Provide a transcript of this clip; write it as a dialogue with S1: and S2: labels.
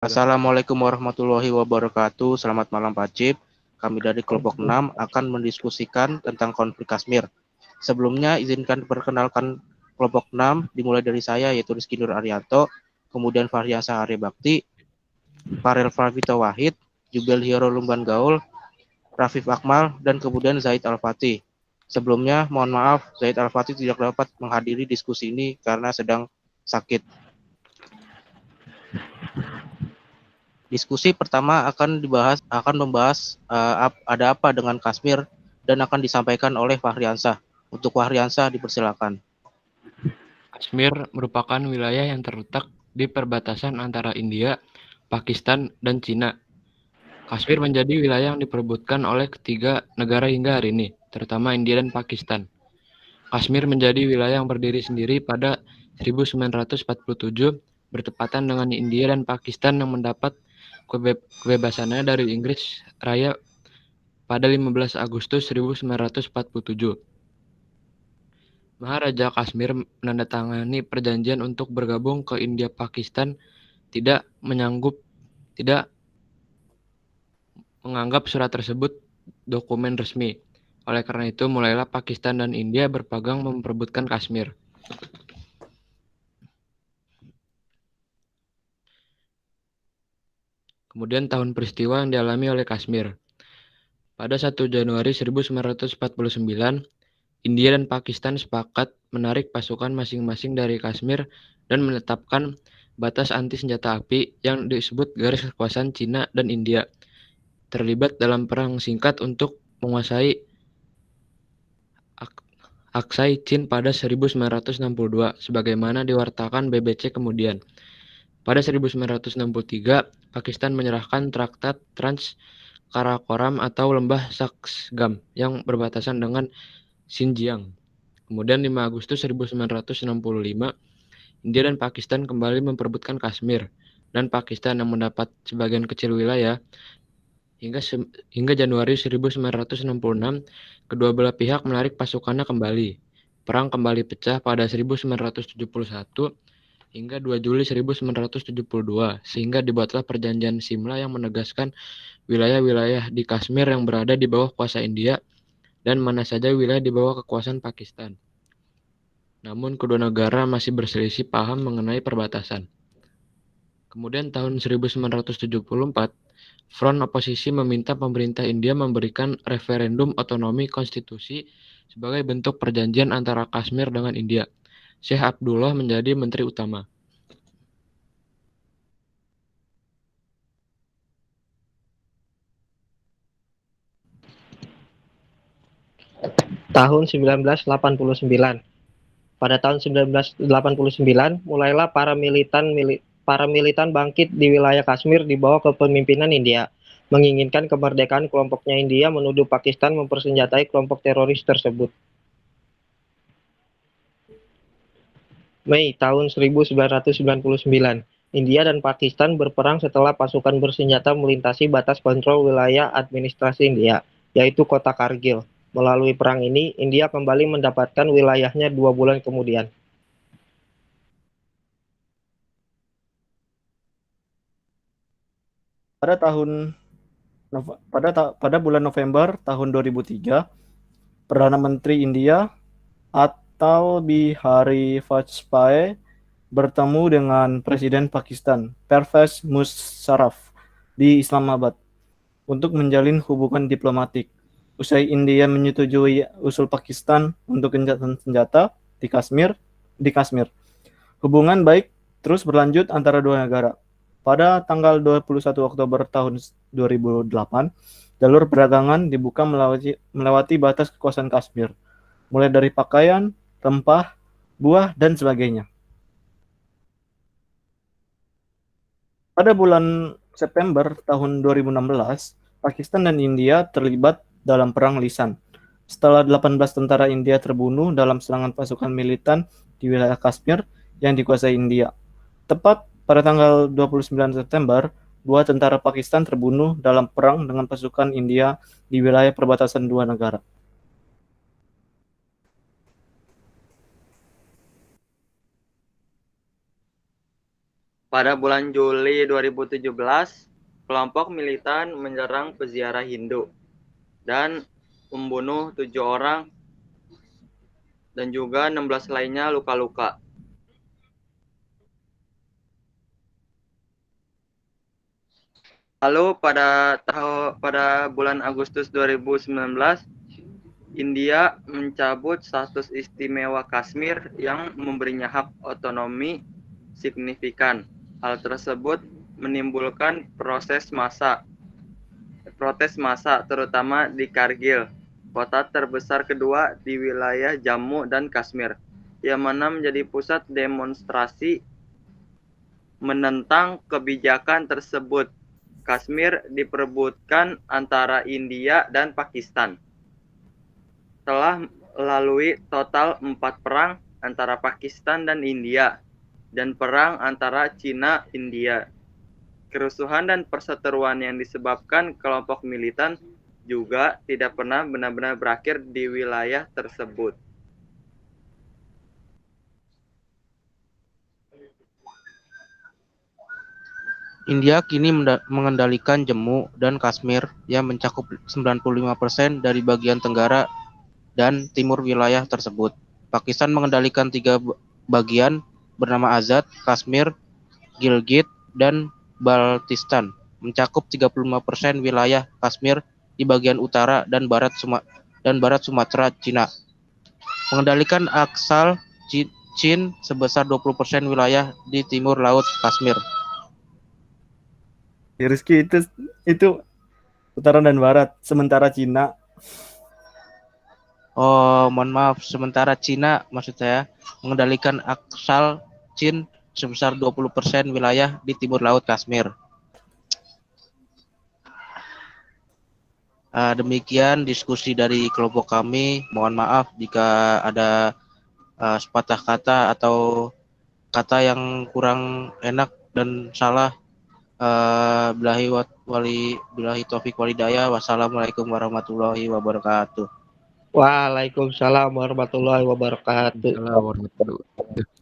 S1: Assalamualaikum warahmatullahi wabarakatuh. Selamat malam Pak Cip. Kami dari kelompok 6 akan mendiskusikan tentang konflik Kashmir. Sebelumnya izinkan perkenalkan kelompok 6 dimulai dari saya yaitu Rizky Nur Arianto, kemudian Fahriansah Arya Bakti, Farel Pravita Wahid, Jubel Hiro Lumban Gaul, Rafif Akmal, dan kemudian Zaid Al-Fatih. Sebelumnya mohon maaf Zaid Al-Fatih tidak dapat menghadiri diskusi ini karena sedang sakit. Diskusi pertama akan membahas ada apa dengan Kashmir dan akan disampaikan oleh Fahriansah. Untuk Fahriansah dipersilakan.
S2: Kashmir merupakan wilayah yang terletak di perbatasan antara India, Pakistan, dan Cina. Kashmir menjadi wilayah yang diperebutkan oleh ketiga negara hingga hari ini, terutama India dan Pakistan. Kashmir menjadi wilayah yang berdiri sendiri pada 1947, bertepatan dengan India dan Pakistan yang mendapat kebebasannya dari Inggris Raya pada 15 Agustus 1947. Maharaja Kashmir menandatangani perjanjian untuk bergabung ke India. Pakistan tidak menganggap surat tersebut dokumen resmi. Oleh karena itu, mulailah Pakistan dan India berpegang memperebutkan Kashmir. Kemudian tahun peristiwa yang dialami oleh Kashmir. Pada 1 Januari 1949, India dan Pakistan sepakat menarik pasukan masing-masing dari Kashmir dan menetapkan batas anti senjata api yang disebut garis kekuasaan Cina dan India, terlibat dalam perang singkat untuk menguasai Aksai Chin pada 1962, sebagaimana diwartakan BBC kemudian. Pada 1963, Pakistan menyerahkan Traktat Trans-Karakoram atau Lembah Saksgam yang berbatasan dengan Xinjiang. Kemudian 5 Agustus 1965, India dan Pakistan kembali memperebutkan Kashmir, dan Pakistan yang mendapat sebagian kecil wilayah. Hingga Januari 1966, kedua belah pihak menarik pasukannya kembali. Perang kembali pecah pada 1971 hingga 2 Juli 1972, sehingga dibuatlah Perjanjian Simla yang menegaskan wilayah-wilayah di Kashmir yang berada di bawah kuasa India dan mana saja wilayah di bawah kekuasaan Pakistan. Namun kedua negara masih berselisih paham mengenai perbatasan. Kemudian tahun 1974, Front Oposisi meminta pemerintah India memberikan referendum otonomi konstitusi sebagai bentuk perjanjian antara Kashmir dengan India. Syekh Abdullah menjadi menteri utama.
S3: Tahun 1989. Pada tahun 1989, mulailah para militan bangkit di wilayah Kashmir di bawah kepemimpinan India, menginginkan kemerdekaan kelompoknya. India menuduh Pakistan mempersenjatai kelompok teroris tersebut. Mei tahun 1999, India dan Pakistan berperang setelah pasukan bersenjata melintasi batas kontrol wilayah administrasi India, yaitu kota Kargil. Melalui perang ini, India kembali mendapatkan wilayahnya 2 bulan kemudian.
S4: Pada tahun pada bulan November tahun 2003, Perdana Menteri India atau Bihari Vajpayee bertemu dengan Presiden Pakistan, Pervez Musharraf, di Islamabad untuk menjalin hubungan diplomatik. Usai India menyetujui usul Pakistan untuk gencatan senjata di Kashmir, hubungan baik terus berlanjut antara dua negara. Pada tanggal 21 Oktober tahun 2008, jalur perdagangan dibuka melewati batas kekuasaan Kashmir, mulai dari pakaian, rempah, buah, dan sebagainya. Pada bulan September tahun 2016, Pakistan dan India terlibat dalam perang lisan. Setelah 18 tentara India terbunuh dalam serangan pasukan militan di wilayah Kashmir yang dikuasai India. Tepat pada tanggal 29 September, 2 tentara Pakistan terbunuh dalam perang dengan pasukan India di wilayah perbatasan dua negara.
S5: Pada bulan Juli 2017, kelompok militan menyerang peziarah Hindu dan membunuh 7 orang dan juga 16 lainnya luka-luka. Lalu pada bulan Agustus 2019, India mencabut status istimewa Kashmir yang memberinya hak otonomi signifikan. Hal tersebut menimbulkan protes massa terutama di Kargil, kota terbesar kedua di wilayah Jammu dan Kashmir, yang mana menjadi pusat demonstrasi menentang kebijakan tersebut. Kashmir diperebutkan antara India dan Pakistan. Telah melalui total 4 perang antara Pakistan dan India, dan perang antara Cina India. Kerusuhan dan perseteruan yang disebabkan kelompok militan juga tidak pernah benar-benar berakhir di wilayah tersebut.
S1: India kini mengendalikan Jammu dan Kashmir yang mencakup 95% dari bagian tenggara dan timur wilayah tersebut. Pakistan mengendalikan 3 bagian bernama Azad, Kashmir, Gilgit, dan Baltistan, mencakup 35% wilayah Kashmir di bagian utara dan barat Sumatera, Cina. Mengendalikan Aksal, Chin sebesar 20% wilayah di timur laut Kashmir.
S4: Rizky, itu utara dan barat, sementara Cina.
S1: Oh, mohon maaf, sementara Cina maksud saya mengendalikan Aksal, Chin sebesar 20% wilayah di timur laut Kashmir. Demikian diskusi dari kelompok kami. Mohon maaf jika ada sepatah kata atau kata yang kurang enak dan salah. Billahi taufik walhidayah. Wassalamualaikum warahmatullahi wabarakatuh.
S3: Waalaikumsalam warahmatullahi wabarakatuh.
S2: Waalaikumsalam warahmatullahi wabarakatuh.